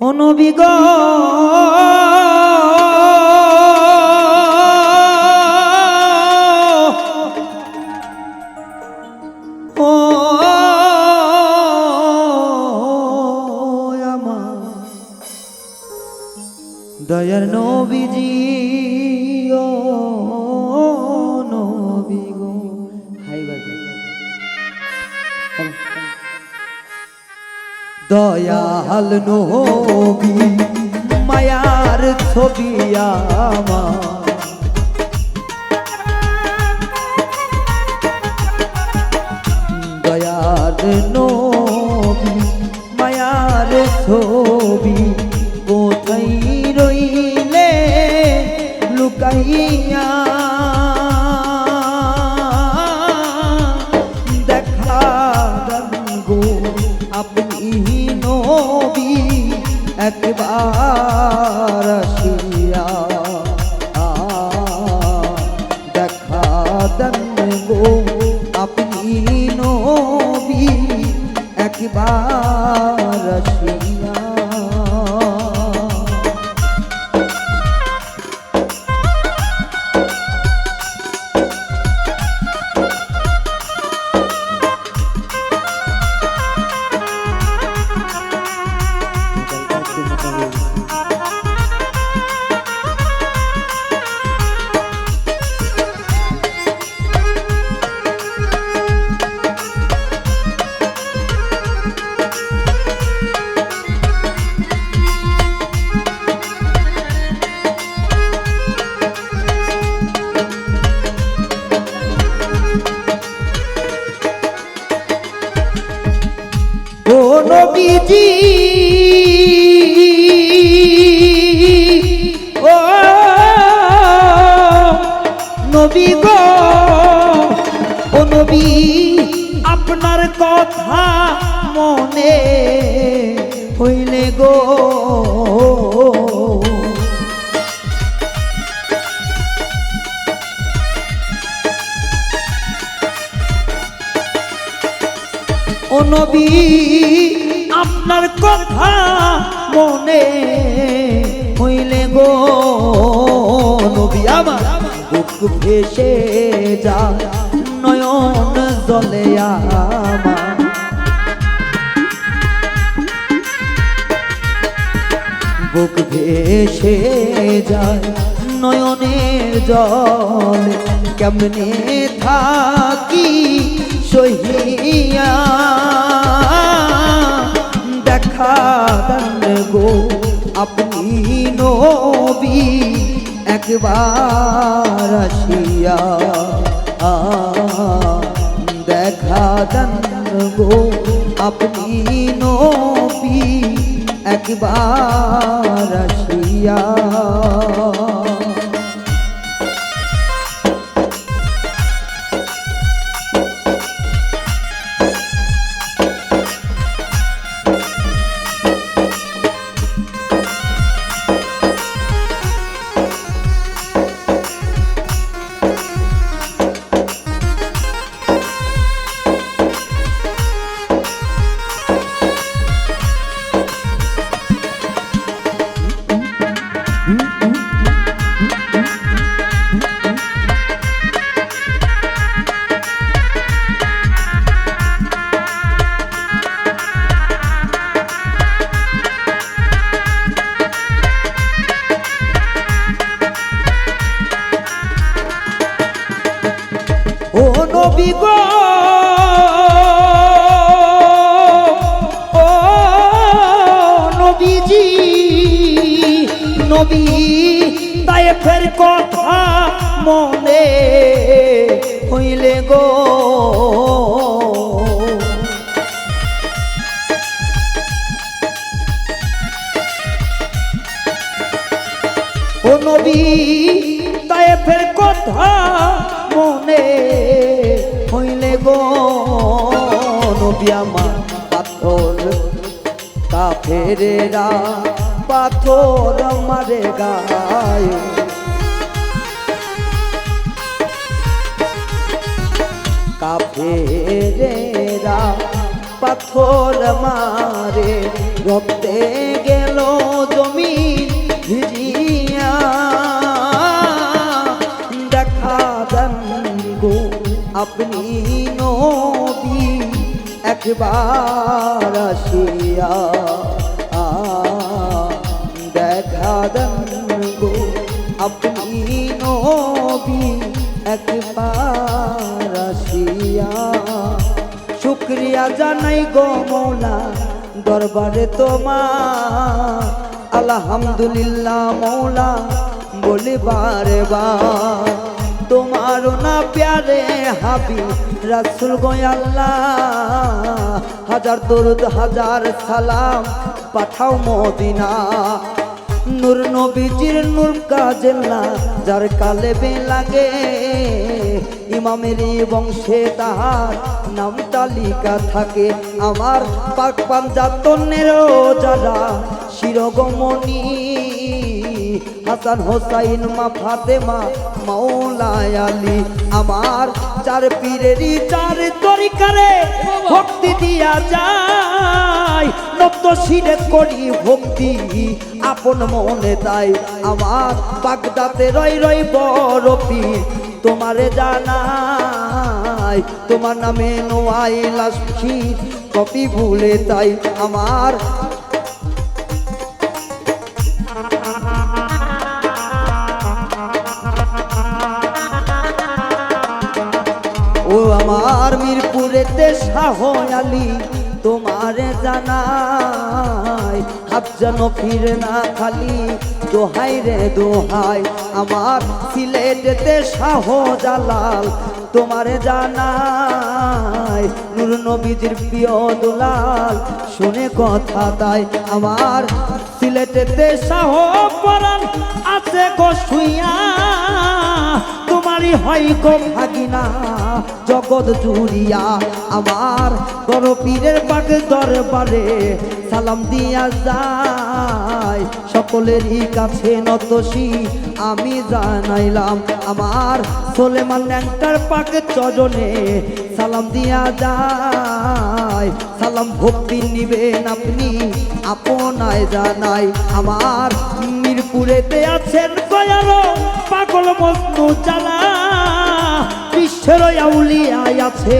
ও নবী গো ও আমার দয়ার নবীজি ও নবী গো হাই বাজে দয়াল নবী মায়ার ছবি আমার দয়াল নবী মায়ার ছবি কোথায় রইলে লুকাইয়া দেখা গো আপনি নবী একবার আসিয়া দেখা দেন গো আপনি নবী একবার আসিয়া ও নবীজি ও নবী গো ও নবী আপনার কথা মনে হইলে গো ও নবী আপনার কথা মনে হইলে গো নবী আমার বুক ভেসে যায় নয়ন জলে আমার বুক ভেসে যায় নয়নের জল কেমনে থাকি সহিয়া দেখা দেন গো আপনি নবী একবার আসিয়া দেখা দেন গো আপনি নবী একবার আসিয়া ও নবী গো ও নবীজি নবী তায়েফের কথা মনে হইলে গো ও নবী তায়েফের কথা মনে হইলে গো নবী আমার পাথর কাফেরেরা পাথর মারে গায়ে কাফেরেরা পাথর মারে রক্তে গেল জমিন ভিজিয়া দেখা দেন গো আপনি নবী একবার আসিয়া দেখা দেন গো আপনি নবী একবার আসিয়া শুকরিয়া জানাই গো মৌলা দরবারে তোমার আলহামদুলিল্লাহ মৌলা বলি বারে বার তোমার না প্যারে হাবিব রাসূল গো আল্লাহ হাজার দরুদ হাজার সালাম পাঠাও মদিনা নূর নবীজির নূর কাজেল্লা যার কালেবে লাগে ইমামের বংশে তাহার নাম তালিকা থাকে আমার পাক পাঞ্জাতনেরও যারা শিরোগমণি হাসান হোসাইন মা ফাতেমা মাওলায় আলী আমার চার পীরেরই চার তরিকারে ভক্তি দিয়া যায় নত শিরে করি ভক্তি আপন মনে তাই আমার বাগদাতে রই রই বড় পীর তোমারে জানাই তোমার নামে নোয়াইলা শীত কপি ভুলে তাই আমার ও আমার মিরপুরেতে শাহ আলী তোমারে জানাই হাত যেন ফিরে না খালি দোহাই রে দোহাই আমার সিলেটেতে শাহ জালাল তোমারে জানাই নূর নবীজির প্রিয় দুলাল শুনে কথা তাই আমার সিলেটেতে শাহ পরাণ আছে গো শুইয়া তোমারই হয় গো ভাগিনা জগৎ জুড়িয়া আমার বড় পীরের বাগ দরবারে সালাম দিয়া যায় সকলেরই কাছে নতশি আমি জানাইলাম আমার সোলেমান ন্যাংটার পাক চরণে সালাম দিয়া যায় সালাম ভক্তি নিবেন আপনি আপনায় জানাই আমার মিরপুরেতে আছেন গয়ালো পাগল মজনু জালা বিশ্বের আউলিয়ায় আছে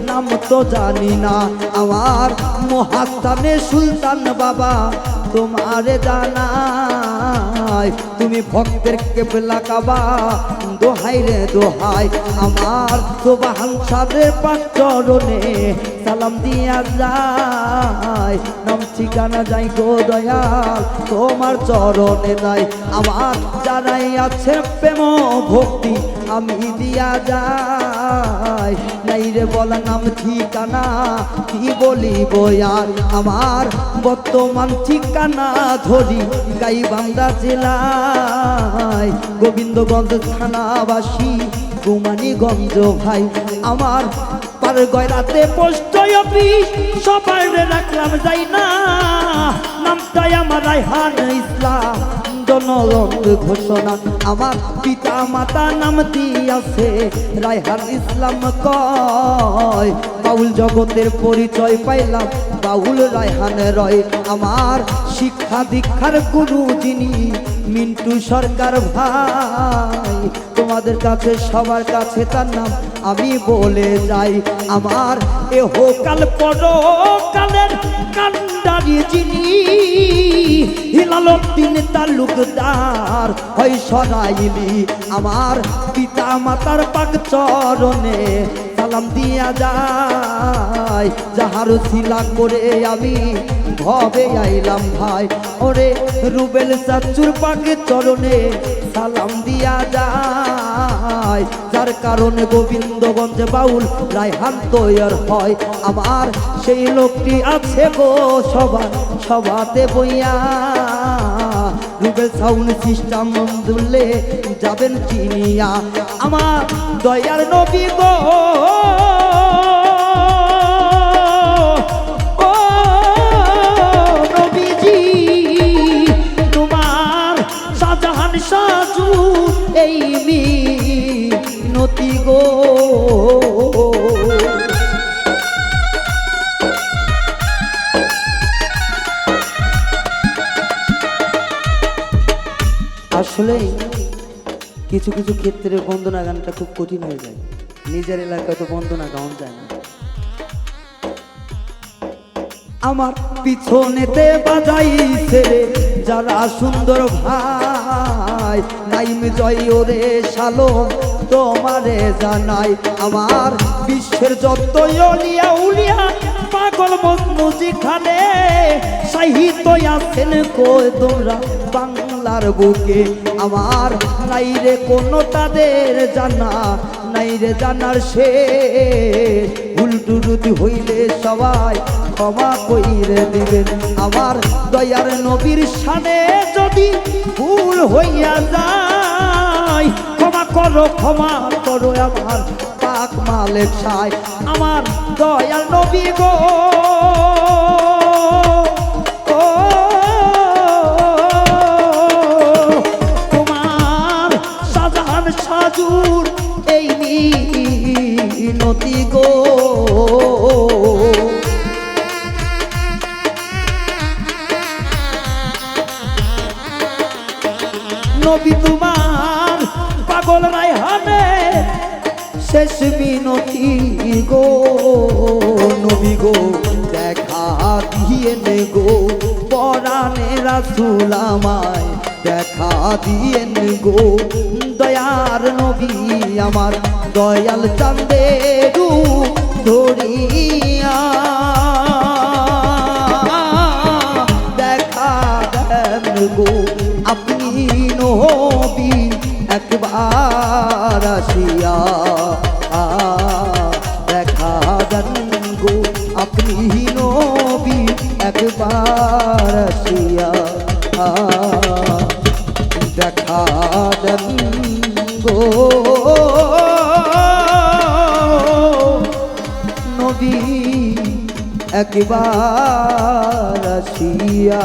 নাম তো জানি না আমার মহাস্থানে সুলতান বাবা তোমারে জানাই তুমি ভক্তের কেবলা কাবা দোহাই রে দোহাই আমার সোবাহান সাদের পাক চরণে সালাম দিয়া যায় নাম ঠিকানা যাই গো দয়াল তোমার চরণে যাই আমার যারাই আছে প্রেম ভক্তি আমি দিয়া যাই নাই রে বলা নাম ঠিকানা কি বলিব আর আমার বর্তমান ঠিকানা ধরি গাইবান্ধা জেলায় গোবিন্দগঞ্জ থানাবাসী গুমানীগঞ্জ ভাই আমার পার গয়রাতে পোস্ট অফিস সবার রাখলাম যাই না নামটাই আমার রায়হান ইসলাম জনরঙ্গ ঘোষণা আমার পিতা মাতা নাম দিয়াছে রায়হান ইসলাম কয় বাউল জগতের পরিচয় পাইলাম বাউল রায়হান রয় আমার শিক্ষা দীক্ষার গুরু যিনি মিন্টু সরকার ভাই তোমাদের কাছে সবার কাছে তার নাম আমি বলে যাই আমার এহকাল পরকালের কান্ডারি যিনি হিলালউদ্দিন তালুকদার হয় সরাইলি আমার পিতা মাতার পাক চরণে সালাম দিয়া যায় যাহার শিলা করে আমি ভবে আইলাম ভাই ওরে রুবেল চাচুর পাক চরণে সালাম দিয়া যায় যার কারণে গোবিন্দগঞ্জে বাউল রায়হান তৈয়ার হয় আমার সেই লোকটি আছে গো সভাতে বইয়া রুবেল সাউন্ড সিস্টেম দুললে যাবেন চিনিয়া আমার দয়ার নবী গো সাজু এই মিনতি গো আসলে কিছু কিছু ক্ষেত্রে বন্দনা গানটা খুব কঠিন হয়ে যায়, নিজের এলাকায় তো বন্দনা গান যায় না। আমার পিছনেতে বাজাইছে যারা সুন্দর ভাই, নাইম জয় ওরে শালোম তোমারে জানাই। আমার বিশ্বের যত অলিয়া উলিয়া পাগল মজনু যেখানে সাহিত্য আছেন কই তোমরা বাংলার বুকে। আমার নাই রে কোনো তাদের জানা, নাই রে জানার শেষ, উল্টুরুতি হইলে সবাই ক্ষমা কইরে দিবেন। আমার দয়ার নবীর শানে যদি ভুল হইয়া যায়, ক্ষমা করো আমার পাক মালিক সাই। আমার দয়াল নবী গো তোমার সাজান সাজুর এই মিনতি গো। নবী তোমার পাগল রায়হানে শেষ মিনতি গো। নবী গো দেখা দিয়েন গো, পরাণে রাসূল আমায় দেখা দিয়েন গো। দয়ার নবী আমার দয়াল চাঁদের রূপ ধরিয়া দেখা দেন গো। আপনি নবী একবার আসিয়া দেখা দেন গো, আপনি নবী একবার আসিয়া দেখা দেন গো। নবী একবার আসিয়া।